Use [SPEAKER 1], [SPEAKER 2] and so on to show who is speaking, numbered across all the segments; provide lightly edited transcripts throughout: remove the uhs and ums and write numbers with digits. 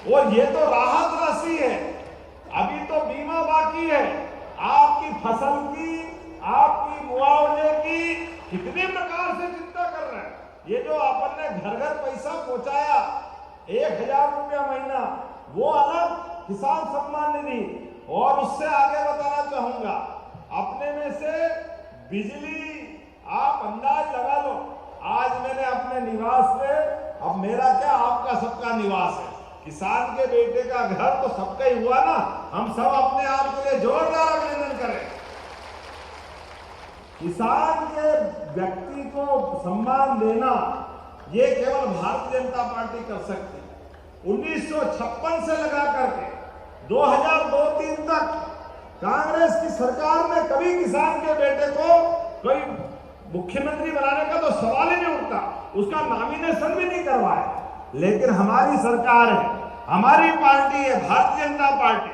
[SPEAKER 1] और ये तो राहत राशि है, अभी तो बीमा बाकी है। आपकी फसल की, आपकी मुआवजे की कितने प्रकार से चिंता कर रहे हैं। ये जो अपन ने घर घर पैसा पहुंचाया 1000 रुपया महीना, वो अलग किसान सम्मान निधि। और उससे आगे बताना चाहूंगा, अपने में से बिजली आप अंदाज लगा लो। आज मैंने अपने निवास पे, अब मेरा क्या आपका सबका निवास है, किसान के बेटे का घर तो सबका ही हुआ ना। हम सब अपने आप के लिए जोरदार अभिनंदन करें। किसान के व्यक्ति को सम्मान देना ये केवल भारतीय जनता पार्टी कर सकती है। 1956 से लगा करके 2002-03 तक कांग्रेस की सरकार में कभी किसान के बेटे को कोई मुख्यमंत्री बनाने का तो सवाल ही नहीं उठता, उसका नॉमिनेशन भी नहीं करवाया। लेकिन हमारी सरकार है, हमारी पार्टी है, भारतीय जनता पार्टी,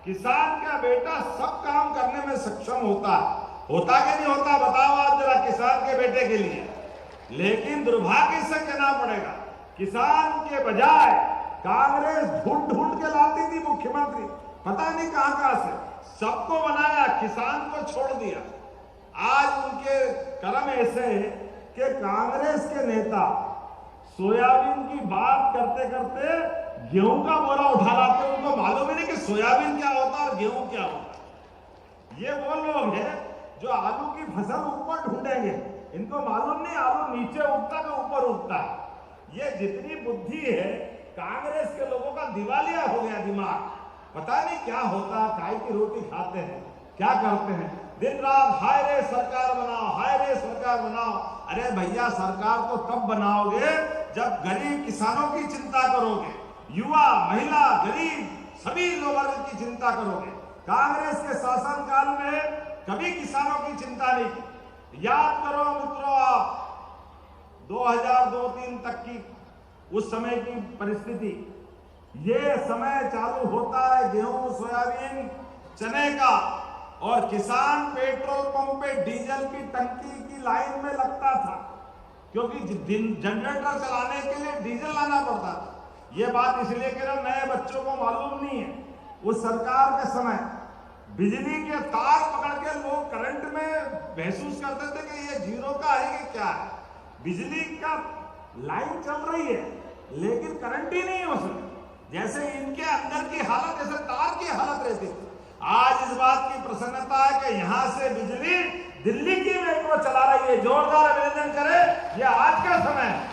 [SPEAKER 1] किसान का बेटा सब काम करने में सक्षम होता कि नहीं होता, बताओ आप जरा किसान के बेटे के लिए। लेकिन दुर्भाग्य से कहना पड़ेगा, किसान के बजाय कांग्रेस ढूंढ ढूंढ के लाती थी मुख्यमंत्री, पता नहीं कहां से, सबको बनाया, किसान को छोड़ दिया। आज उनके कर्म ऐसे है कि कांग्रेस के नेता सोयाबीन की बात करते करते गेहूं का बोरा उठा लाते, उनको मालूम ही नहीं कि सोयाबीन क्या होता और गेहूं क्या होता। ये वो लोग हैं जो आलू की फसल ऊपर ढूंढेंगे, इनको मालूम नहीं आलू नीचे उगता कि ऊपर उगता है। ये जितनी बुद्धि है कांग्रेस के लोगों का दिवालिया हो गया दिमाग, पता नहीं क्या होता, काय की रोटी खाते हैं, क्या करते हैं, दिन रात हाय रे सरकार बनाओ, हाय रे सरकार बनाओ। अरे भैया, सरकार तो तब बनाओगे जब गरीब किसानों की चिंता करोगे, युवा, महिला, गरीब सभी लोगों की चिंता करोगे। कांग्रेस के शासनकाल में कभी किसानों की चिंता नहीं की। याद करो मित्रों, आप 2002-03 तक की उस समय की परिस्थिति, ये समय चालू होता है गेहूं, सोयाबीन, चने का, और किसान पेट्रोल पंप पे डीजल की टंकी की लाइन में लगता था, क्योंकि जनरेटर चलाने के लिए डीजल लाना पड़ता था। ये बात इसलिए कह रहा हूं, नए बच्चों को मालूम नहीं है। उस सरकार के समय बिजली के तार पकड़ के लोग करंट में महसूस करते थे कि ये जीरो का है कि क्या है। बिजली का लाइन चल रही है लेकिन करंट ही नहीं है उसमें, जैसे इनके अंदर की हालत, जैसे तार की हालत रहती थी। आज इस बात की प्रसन्नता है कि यहां से बिजली दिल्ली की मेट्रो चला रही है, जोरदार अभिनंदन करें। यह आज का समय है।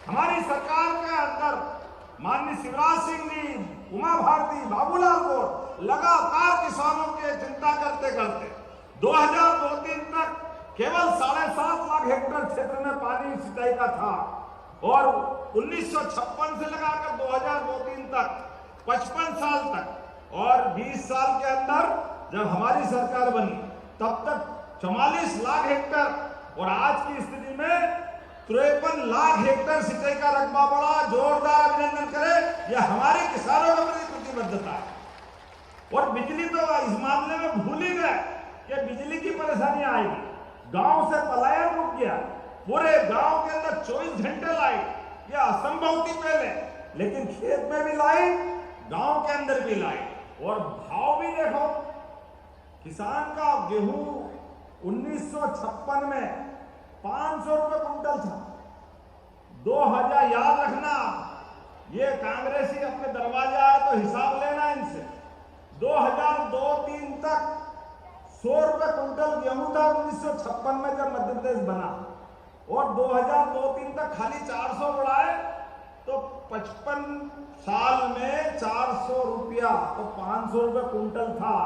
[SPEAKER 1] हमारी सरकार के अंदर माननीय शिवराज सिंह जी, उमा भारती, बाबूलाल गौर लगातार किसानों की चिंता करते करते 2002-03 तक केवल 7.5 लाख हेक्टेयर क्षेत्र में पानी सिंचाई का था, और 1956 से लगाकर 2002-03 तक 55 साल तक, और 20 साल के अंदर जब हमारी सरकार बनी तब तक 44 लाख हेक्टेयर, और आज की स्थिति में 53 लाख हेक्टेयर सिंचाई का रकबा बढ़ा। जोरदार अभिनंदन करें, यह हमारे किसानों के प्रति प्रतिबद्धता है। और बिजली तो इस मामले में भूल ही गए कि बिजली की परेशानी आएगी। गांव से पलायन रुक गया, पूरे गांव के अंदर 24 घंटे लाइट, यह असंभव थी पहले, लेकिन खेत में भी लाइट, गांव के अंदर भी लाइट। और भाव भी देखो, किसान का गेहूं 1956 में 500 रुपए कुंटल था। 2000, याद रखना, ये कांग्रेसी अपने दरवाजे आए तो हिसाब लेना इनसे। 2002-03 तक 100 रुपए कुंटल गेहूं था 1956 में जब मध्य प्रदेश बना, और 2002-03 तक खाली 400 बढ़ाए, तो 55 साल में 400 रुपया, तो 500 रुपए कुंटल था।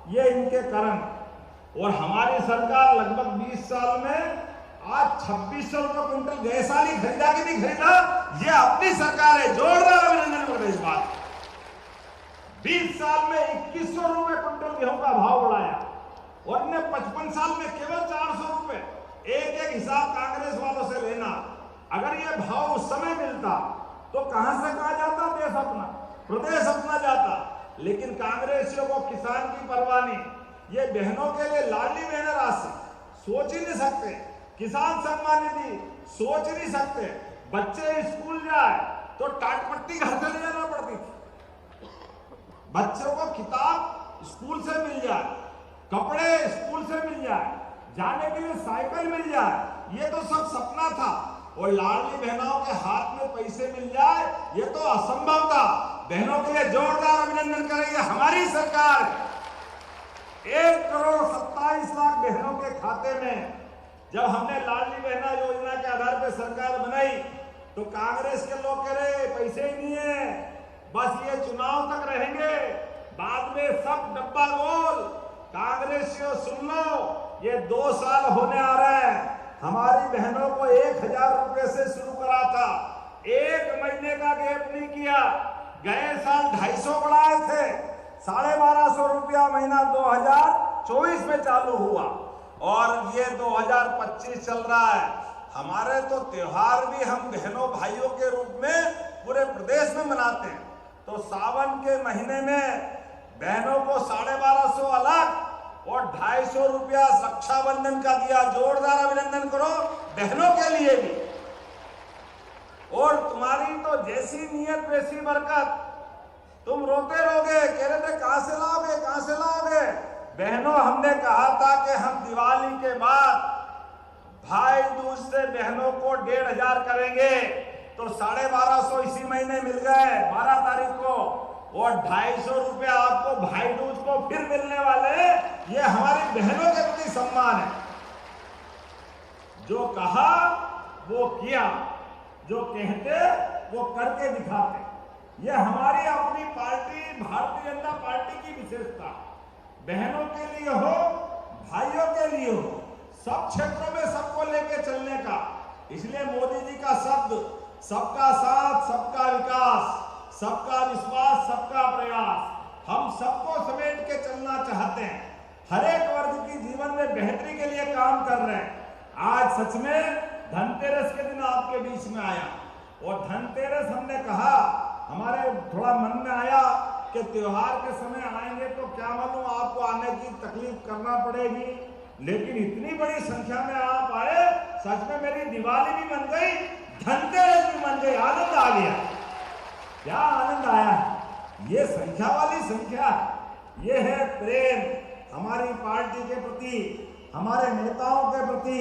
[SPEAKER 1] ये इनके कर्म। और हमारी सरकार लगभग 20 साल में आज 2600 रुपए कुंटल गए साल ही खरीदा कि नहीं खरीदा, ये अपनी सरकार है। जोरदार अभिनंदन करें इस बात। 20 साल में 2100 रुपए कुंटल गेहूं का भाव बढ़ाया, और इन्हें 55 साल में केवल 400 रुपए। एक एक हिसाब कांग्रेस वालों से लेना। अगर ये भाव उस समय मिलता तो कहां से कहा जाता देश अपना, प्रदेश अपना जाता। लेकिन कांग्रेसियों को किसान की परवाह नहीं। ये बहनों के लिए लाडली बहन राशि सोच ही नहीं सकते, किसान सम्मान निधि सोच नहीं सकते, बच्चे स्कूल जाए तो टाटपट्टी घर से ले जाना पड़ती थी। बच्चों को किताब स्कूल से मिल जाए, कपड़े स्कूल से मिल जाए, जाने के लिए साइकिल मिल जाए, ये तो सब सपना था। और लाडली बहनों के हाथ में पैसे मिल जाए, ये तो असंभव था। बहनों के लिए जोरदार अभिनंदन करेंगे हमारी सरकार। 1,27,00,000 बहनों के खाते में जब हमने लाडली बहना योजना के आधार पर सरकार बनाई तो कांग्रेस के लोग कह रहे पैसे ही नहीं है, बस ये चुनाव तक रहेंगे, बाद में सब डब्बा गोल। कांग्रेसियों सुन लो, ये 2 साल होने आ रहे हैं, हमारी बहनों को 1,000 रुपए से शुरू करा था, 1 महीने का गैप नहीं किया। गए साल 250 बढ़ाए थे, 1250 रुपया महीना 2024 में चालू हुआ और ये 2025 चल रहा है। हमारे तो त्योहार भी हम बहनों भाइयों के रूप में पूरे प्रदेश में मनाते हैं। तो सावन के महीने में बहनों को 1250 अलग और 250 रुपया रक्षाबंधन का दिया। जोरदार अभिनंदन करो बहनों के लिए भी। और तुम्हारी तो जैसी नीयत वैसी बरकत, तुम रोते रहोगे, कह रहे थे कहां से लाओगे, कहां से लाओगे। बहनों, हमने कहा था कि हम दिवाली के बाद भाई दूज से बहनों को 1,500 करेंगे, तो 1250 इसी महीने मिल गए 12 तारीख को, और 250 रुपया आपको भाई दूज को फिर मिलने वाले। ये हमारी बहनों के प्रति सम्मान है। जो कहा वो किया, जो कहते वो करके दिखाते। ये हमारी अपनी पार्टी भारतीय जनता पार्टी की विशेषता। बहनों के लिए हो, भाइयों के लिए हो, सब क्षेत्रों में सबको लेके चलने का। इसलिए मोदी जी का शब्द सबका साथ, सबका विकास, सबका विश्वास, सबका प्रयास, हम सबको समेट के चलना चाहते हैं। हर एक वर्ग की जीवन में बेहतरी के लिए काम कर रहे हैं। आज सच में धनतेरस के दिन आपके बीच में आया, और धनतेरस हमने कहा, हमारे थोड़ा मन में आया कि त्योहार के समय आएंगे तो क्या मालूम आपको आने की तकलीफ करना पड़ेगी, लेकिन इतनी बड़ी संख्या में आप आए, सच में मेरी दिवाली भी बन गई, धनतेरस भी बन गई, आनंद आ गया। क्या आनंद आया। ये संख्या वाली संख्या, ये है प्रेम हमारी पार्टी के प्रति, हमारे नेताओं के प्रति,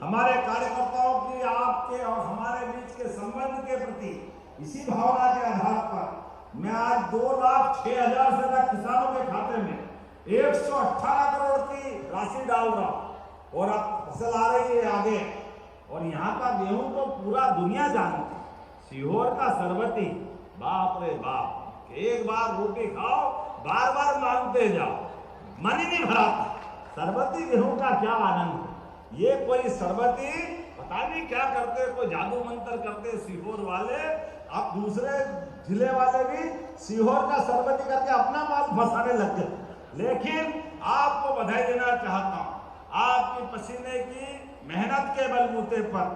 [SPEAKER 1] हमारे कार्यकर्ताओं की, आपके और हमारे बीच के संबंध के प्रति। इसी भावना के आधार पर मैं आज 2,06,000 से ज्यादा किसानों के खाते में 118 करोड़ की राशि डाल रहा हूं, और अब फसल आ रही है आगे। और यहाँ का गेहूं तो पूरा दुनिया जानती है। सीहोर का सरबती, बाप रे बाप, एक बार रोटी खाओ बार बार मांगते जाओ, मन ही नहीं भराता। सरबती गेहूं का क्या आनंद है। ये कोई सरबती पता नहीं क्या करते, कोई जादू मंत्र करते सीहोर वाले। अब दूसरे जिले वाले भी सीहोर का सरबती करके अपना माल फंसाने लग गए। लेकिन आपको बधाई देना चाहता हूं, आपकी पसीने की मेहनत के बलबूते पर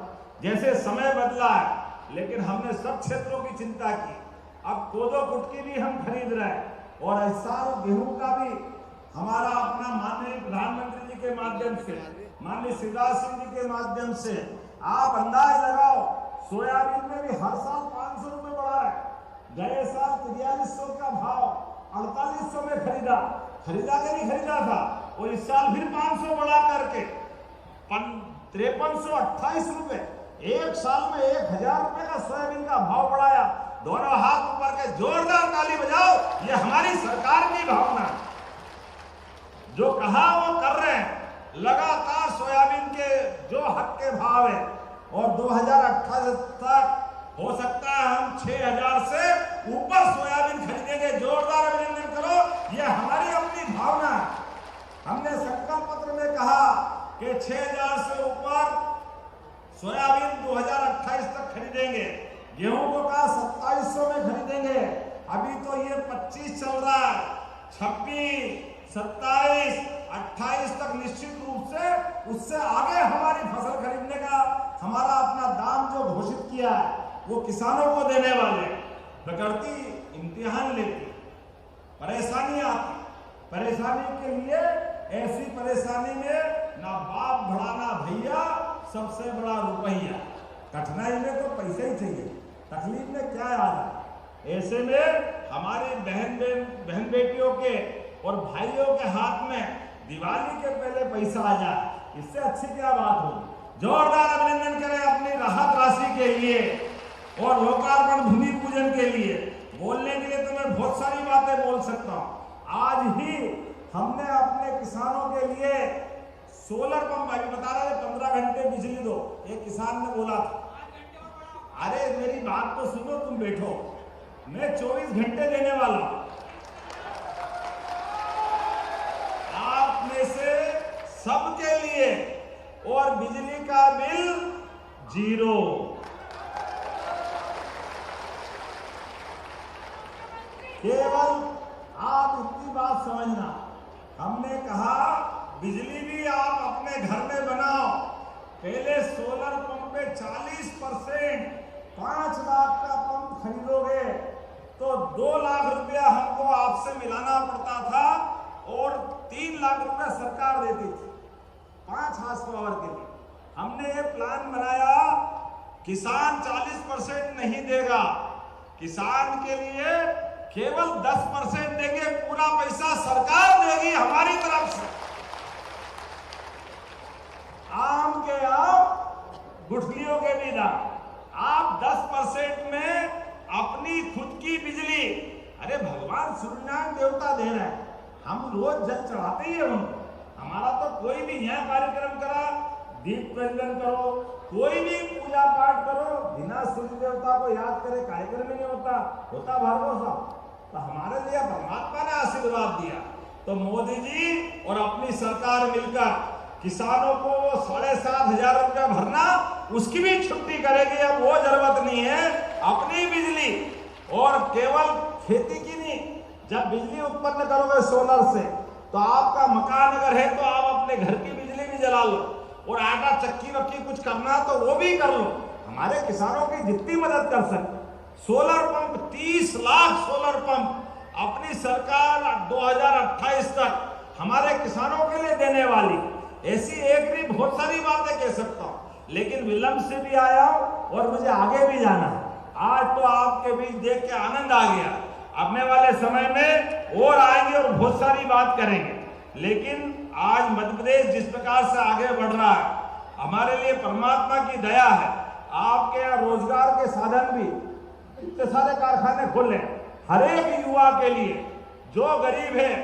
[SPEAKER 1] जैसे समय बदला है, लेकिन हमने सब क्षेत्रों की चिंता की। अब कोदो कुटकी भी हम खरीद रहे हैं, और ऐसा गेहूं का भी हमारा अपना माननीय प्रधानमंत्री जी के माध्यम से, माननीय शिवराज सिंह जी के माध्यम से, आप अंदाज लगाओ, सोयाबीन में भी हर साल 500 रुपए बढ़ा है। गए साल 4300 का भाव 4800 में खरीदा के नहीं खरीदा था, और इस साल फिर 500 बढ़ा करके 5328 रुपए। एक साल में 1,000 रुपए का सोयाबीन का भाव बढ़ाया। दोनों हाथ ऊपर के जोरदार ताली बजाओ, ये हमारी सरकार की भावना है। जो कहा वो कर रहे हैं। लगातार सोयाबीन के जो हक के भाव है, और 2028 तक हो सकता है हम 6,000 से ऊपर सोयाबीन खरीदेंगे। जोरदार अभिनंदन करो, ये हमारी अपनी भावना है। हमने संकल्प पत्र में कहा कि 6,000 से ऊपर सोयाबीन 2028 तक खरीदेंगे। गेहूं को कहा 2700 में खरीदेंगे। अभी तो ये 25 चल रहा है, 26, 27, 28 तक निश्चित रूप से उससे आगे हमारी फसल खरीदने का हमारा अपना दाम जो घोषित किया है वो किसानों को देने वाले। प्रकृति इम्तिहान लेती, परेशानी आती, परेशानी के लिए ऐसी परेशानी में ना बाप बड़ा ना भैया, सबसे बड़ा रुपया। कठिनाई में तो पैसे ही चाहिए, तकलीफ में क्या आ रहा है। ऐसे में हमारी बहन बेटियों के और भाइयों के हाथ में दिवाली के पहले पैसा आ जाए, इससे अच्छी क्या बात होगी। जोरदार अभिनंदन करें अपनी राहत राशि के लिए और लोकार्पण भूमि पूजन के लिए। बोलने के लिए तो मैं बहुत सारी बातें बोल सकता हूं। आज ही हमने अपने किसानों के लिए सोलर पंप, अभी बता रहे थे 15 घंटे बिजली दो, एक किसान ने बोला था। अरे मेरी बात तो सुनो, तुम बैठो, मैं 24 घंटे देने वाला हूं। आप में से सबके लिए, और बिजली का बिल 0। केवल आप इतनी बात समझना, हमने कहा बिजली भी आप अपने घर में बनाओ। पहले सोलर पंप पे 40%, 5 लाख का पंप खरीदोगे तो 2 लाख रुपया हमको आपसे मिलाना पड़ता था और 3 लाख रुपया सरकार देती थी 5 हार्स पावर के लिए। हमने ये प्लान बनाया, किसान 40% नहीं देगा, किसान के लिए केवल 10% देंगे, पूरा पैसा सरकार देगी हमारी तरफ से। आम के आम, गुठलियों के भी दाम। आप 10% में अपनी खुद की बिजली, अरे भगवान सूर्यनारायण देवता दे रहे हैं, हम रोज जल चढ़ाते ही है उनको। हमारा तो कोई भी यहाँ कार्यक्रम करा, दीप प्रज्वलन करो, कोई भी पूजा पाठ करो, बिना सूर्य देवता को याद करे कार्यक्रम ही नहीं होता भार्गव साहब। तो हमारे लिए परमात्मा ने आशीर्वाद दिया, तो मोदी जी और अपनी सरकार मिलकर किसानों को वो 7,500 रुपया भरना, उसकी भी छुट्टी करेगी। अब वो जरूरत नहीं है, अपनी बिजली, और केवल खेती की नहीं, जब बिजली उत्पन्न करोगे सोलर से, तो आपका मकान अगर है तो आप अपने घर की बिजली भी जला लो, और आटा चक्की वक्की कुछ करना तो वो भी कर लो। हमारे किसानों की जितनी मदद कर सकते। Solar pump 30 lakh solar pump अपनी सरकार 2028 तक हमारे किसानों के लिए देने वाली। ऐसी एक नहीं, बहुत सारी बातें कह सकता हूं, लेकिन विलंब से भी आया हूं और मुझे आगे भी जाना है। आज तो आपके बीच देख के आनंद आ गया, आने वाले समय में और आएंगे और बहुत सारी बात करेंगे। लेकिन आज मध्य प्रदेश जिस प्रकार से आगे बढ़ रहा है, हमारे लिए परमात्मा की दया है। आपके यहाँ रोजगार के साधन भी, इतने सारे कारखाने खोले हर एक युवा के लिए। जो गरीब है,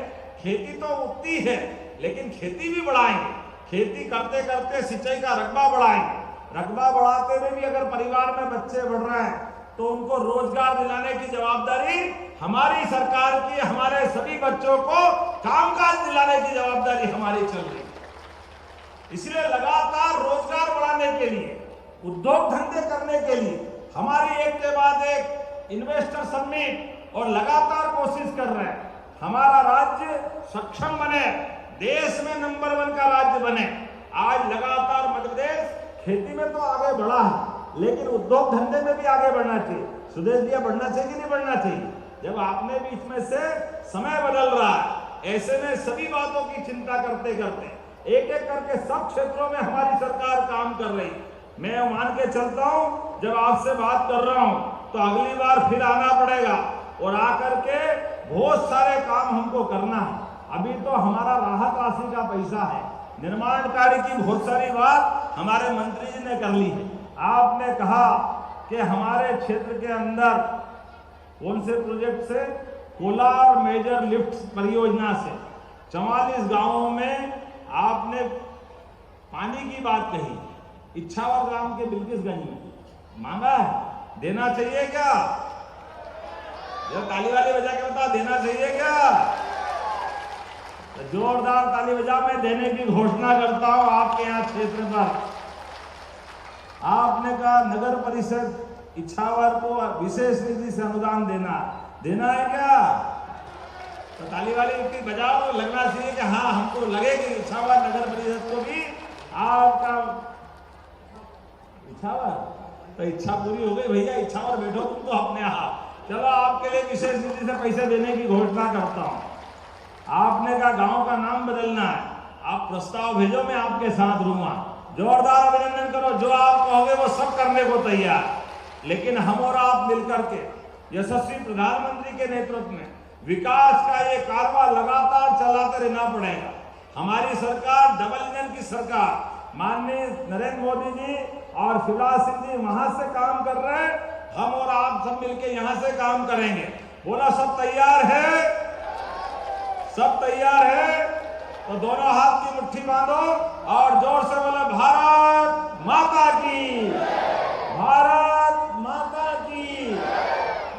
[SPEAKER 1] खेती तो उतनी है, लेकिन खेती भी बढ़ाएंगे। खेती करते करते सिंचाई का रकबा बढ़ाएंगे। रकबा बढ़ाते हुए भी अगर परिवार में बच्चे बढ़ रहे हैं तो उनको रोजगार दिलाने की जवाबदारी हमारी सरकार की। हमारे सभी बच्चों को कामकाज दिलाने की जवाबदारी हमारी चल रही है। इसलिए लगातार रोजगार बढ़ाने के लिए, उद्योग धंधे करने के लिए हमारी एक के बाद एक इन्वेस्टर समिट और लगातार कोशिश कर रहे हैं। हमारा राज्य सक्षम बने, देश में नंबर 1 का राज्य बने। आज लगातार मध्य प्रदेश खेती में तो आगे बढ़ा है, लेकिन उद्योग धंधे में भी आगे बढ़ना चाहिए। सुदेश जी, बढ़ना चाहिए कि नहीं बढ़ना चाहिए? जब आपने भी इसमें से समय बदल रहा है, ऐसे में सभी बातों की चिंता करते करते एक एक करके सब क्षेत्रों में हमारी सरकार काम कर रही। मैं मान के चलता हूं, जब आपसे बात कर रहा हूं तो अगली बार फिर आना पड़ेगा और आकर के बहुत सारे काम हमको करना है। अभी तो हमारा राहत राशि का पैसा है, निर्माण कार्य की बहुत सारी बात हमारे मंत्री जी ने कर ली है। आपने कहा कि हमारे क्षेत्र के अंदर कौन से प्रोजेक्ट से, कोलार मेजर लिफ्ट परियोजना से 44 गांवों में आपने पानी की बात कही। इच्छावर ग्राम के बिल्किसगंज में मांगा है, देना चाहिए क्या? जो ताली वाली बजा के बता, देना चाहिए क्या? तो जोरदार ताली बजा, मैं देने की घोषणा करता हूं आपके यहाँ क्षेत्र पर। आपने कहा नगर परिषद इच्छावर को विशेष निधि से अनुदान देना है क्या? तो ताली वाली बजाओ, लगना चाहिए कि हाँ हमको लगेगी इच्छावर नगर परिषद को भी आपका इच्छावर। तो इच्छा पूरी हो गई भैया, इच्छावर बैठो तुम तो अपने यहाँ। चलो आपके लिए विशेष निधि से पैसे देने की घोषणा करता हूँ। आपने कहा गांव का नाम बदलना है, आप प्रस्ताव भेजो, मैं आपके साथ रहूंगा। जोरदार अभिनंदन करो, जो आप कहोगे वो सब करने को तैयार। लेकिन हम और आप मिलकर के यशस्वी प्रधानमंत्री के नेतृत्व में विकास का ये कारवां लगातार चलाते रहना पड़ेगा। हमारी सरकार डबल इंजन की सरकार, माननीय नरेंद्र मोदी जी और शिवराज सिंह जी वहां से काम कर रहे हैं, हम और आप सब मिलके यहां से काम करेंगे। बोला सब तैयार है? सब तैयार है? तो दोनों हाथ की मुट्ठी बांधो और जोर से बोला भारत माता की, भारत माता की,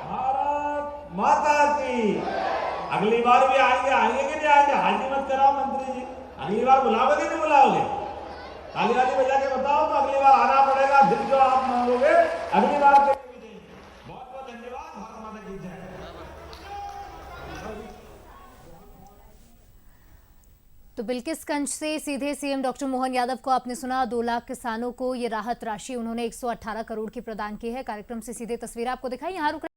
[SPEAKER 1] भारत माता की। अगली बार भी आएंगे कि नहीं आएंगे? हाजी मत कराओ मंत्री जी, अगली बार बुलाओगे कि नहीं बुलाओगे? ताली वाली बजा के बताओ तो अगली बार आना पड़ेगा, फिर जो आप मांगोगे अगली बार के लिए भी देंगे। बहुत बहुत धन्यवाद। भारत माता की जय।
[SPEAKER 2] तो बिल्किसगंज से सीधे सीएम डॉक्टर मोहन यादव को आपने सुना। 2 लाख किसानों को ये राहत राशि उन्होंने 118 करोड़ की प्रदान की है। कार्यक्रम से सीधे तस्वीर आपको दिखाई। यहाँ रुक